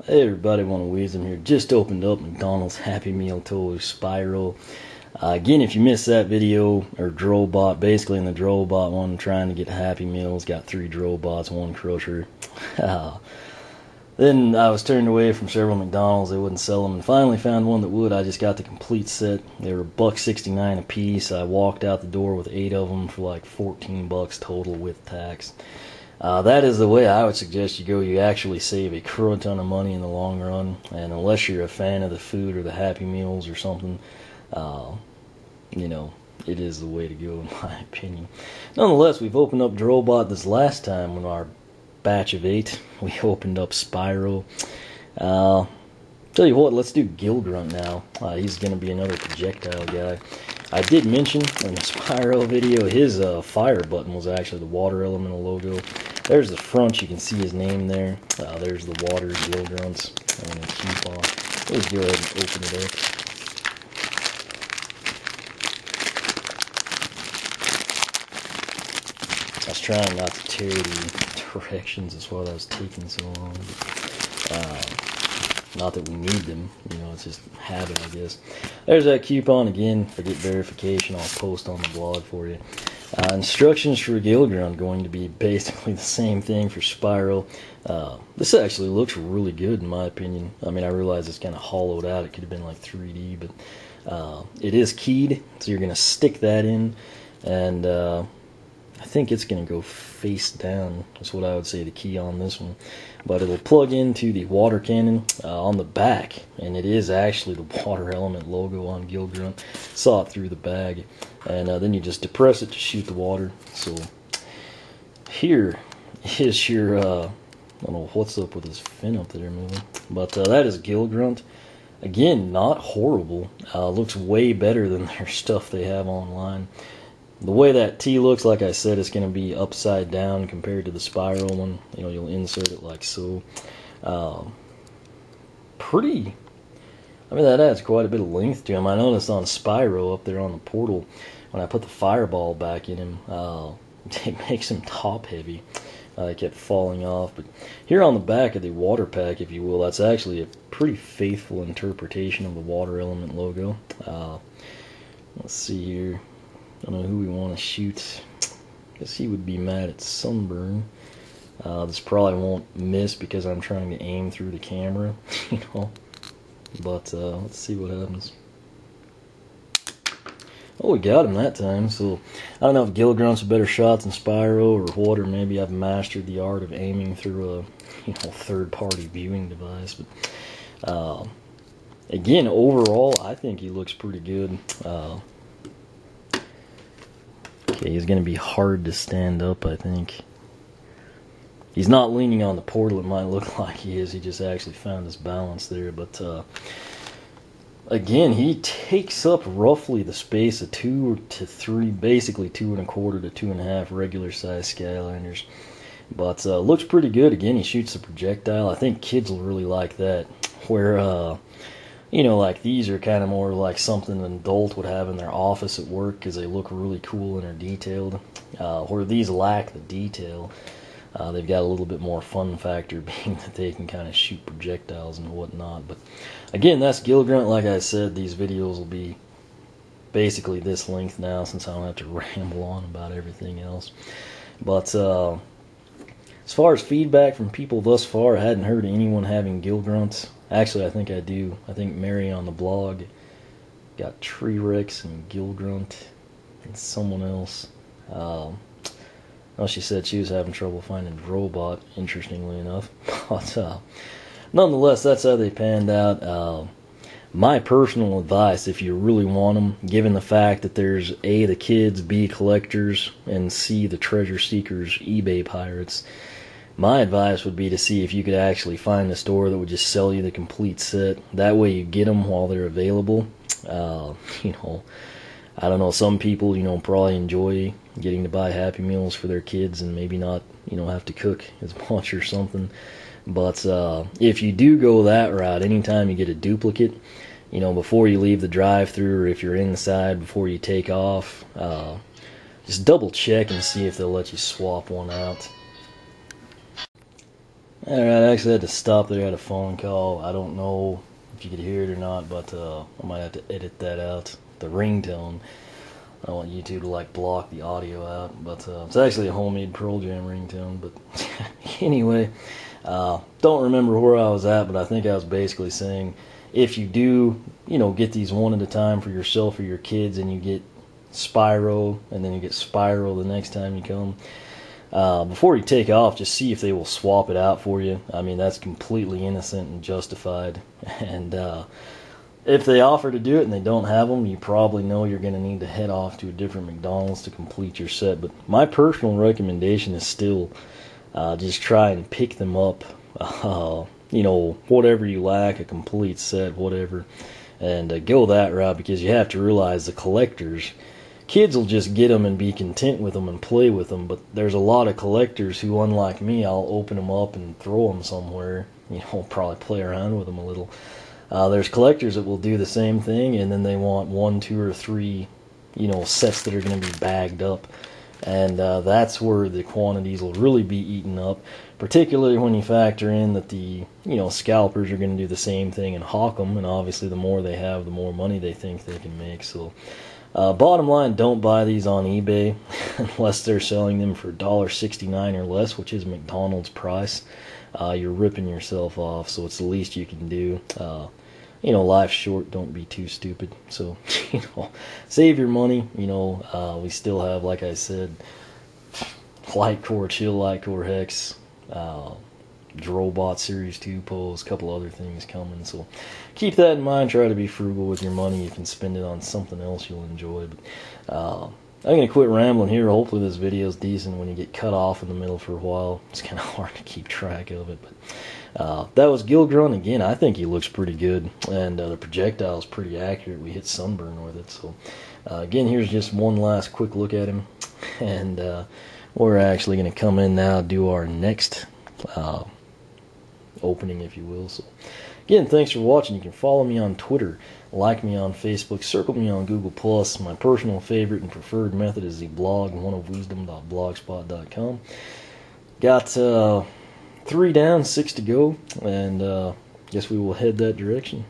Hey everybody, One of Wisdom here. Just opened up McDonald's Happy Meal Toy Spiral. Again, if you missed that video, or Drobot, basically in the Drobot one, trying to get Happy Meals, got 3 Drobots, 1 Crusher. Then I was turned away from several McDonald's, they wouldn't sell them, and finally found one that would. I just got the complete set. They were $1.69 a piece. I walked out the door with 8 of them for like $14 total with tax. That is the way I would suggest you go. You actually save a crud ton of money in the long run, and unless you're a fan of the food or the Happy Meals or something, you know, it is the way to go in my opinion. Nonetheless, we've opened up Drobot this last time in our batch of 8. We opened up Spyro. Tell you what, let's do Gill Grunt now. He's going to be another projectile guy. I did mention in the Spyro video, his fire button was actually the water elemental logo. There's the front, you can see his name there. There's the water Gill Grunts. I'm going to keep on. Let's go ahead and open it up. I was trying not to tear the directions, that's why that was taking so long. Not that we need them, you know, it's just habit, I guess. There's that coupon again. Forget verification, I'll post on the blog for you. Instructions for Gill Grunt going to be basically the same thing for Spyro. This actually looks really good in my opinion. I mean, I realize it's kind of hollowed out. It could have been like 3D, but it is keyed, so you're going to stick that in, and I think it's going to go face down. That's what I would say the key on this one. But it'll plug into the water cannon on the back, and it is actually the water element logo on Gill Grunt. Saw it through the bag, and then you just depress it to shoot the water. So here is your, I don't know what's up with this fin up there moving, but that is Gill Grunt. Again, not horrible. Looks way better than their stuff they have online. The way that T looks, like I said, it's going to be upside down compared to the Spyro one. You know, you'll insert it like so. Pretty. I mean, that adds quite a bit of length to him. I noticed on Spyro up there on the portal, when I put the fireball back in him, it makes him top heavy. It kept falling off. But here on the back of the water pack, if you will, that's actually a pretty faithful interpretation of the water element logo. Let's see here. I don't know who we want to shoot. I guess he would be mad at Sunburn. This probably won't miss because I'm trying to aim through the camera, you know. But let's see what happens. Oh, we got him that time. So I don't know if Gill Grunt's a better shot than Spyro or what, or maybe I've mastered the art of aiming through a third-party viewing device. But again, overall, I think he looks pretty good. Okay, he's going to be hard to stand up, I think. He's not leaning on the portal, it might look like he is. He just actually found his balance there. But, again, he takes up roughly the space of 2 to 3, basically 2 1/4 to 2.5 regular size Skylanders. But, looks pretty good. Again, he shoots a projectile. I think kids will really like that. Where, you know, like these are kind of more like something an adult would have in their office at work because they look really cool and are detailed. Where these lack the detail, they've got a little bit more fun factor being that they can kind of shoot projectiles and whatnot. But again, that's Gill Grunt. Like I said, these videos will be basically this length now since I don't have to ramble on about everything else. But as far as feedback from people thus far, I hadn't heard anyone having Gill Grunts. Actually, I think I do. I think Mary on the blog got Tree Rex and Gill Grunt and someone else. Well, she said she was having trouble finding Drobot, interestingly enough. But nonetheless, that's how they panned out. My personal advice, if you really want them, given the fact that there's A, the kids, B, collectors, and C, the treasure seekers, eBay pirates, my advice would be to see if you could actually find a store that would just sell you the complete set. That way you get them while they're available. You know, I don't know, some people, you know, probably enjoy getting to buy Happy Meals for their kids and maybe not, you know, have to cook as much or something. But if you do go that route, anytime you get a duplicate, you know, before you leave the drive-thru, or if you're inside before you take off, just double check and see if they'll let you swap one out. Alright, I actually had to stop there. I had a phone call. I don't know if you could hear it or not, but I might have to edit that out. The ringtone. I don't want YouTube to like block the audio out, but it's actually a homemade Pearl Jam ringtone. But anyway, don't remember where I was at, but I think I was basically saying if you do, get these one at a time for yourself or your kids, and you get Spyro, and then you get Spyro the next time you come. Before you take off, just see if they will swap it out for you. I mean, that's completely innocent and justified. And if they offer to do it and they don't have them, you probably know you're going to need to head off to a different McDonald's to complete your set. But my personal recommendation is still just try and pick them up. Whatever you lack, a complete set, whatever. And go that route, because you have to realize the collectors, kids will just get them and be content with them and play with them, but there's a lot of collectors who, unlike me, I'll open them up and throw them somewhere, probably play around with them a little. There's collectors that will do the same thing, and then they want 1, 2, or 3, sets that are going to be bagged up, and that's where the quantities will really be eaten up, particularly when you factor in that the, scalpers are going to do the same thing and hawk them, and obviously the more they have, the more money they think they can make, so... bottom line, don't buy these on eBay unless they're selling them for $1.69 or less, which is McDonald's price. You're ripping yourself off, so it's the least you can do. Life's short, don't be too stupid. So, save your money. We still have, like I said, Light Core, Chill Light Core Hex, Drobot Series 2 poles, a couple other things coming, so keep that in mind. Try to be frugal with your money. You can spend it on something else you'll enjoy. But I'm going to quit rambling here. Hopefully this video is decent. When you get cut off in the middle for a while, it's kind of hard to keep track of it. But that was Gill Grunt. Again, I think he looks pretty good, and the projectile is pretty accurate. We hit sunburn with it. So again, here's just one last quick look at him, and we're actually going to come in now, do our next opening, if you will. So again, thanks for watching. You can follow me on Twitter, like me on Facebook, circle me on Google+. My personal favorite and preferred method is the blog, oneofwisdom.blogspot.com. Got 3 down, 6 to go, and guess we will head that direction.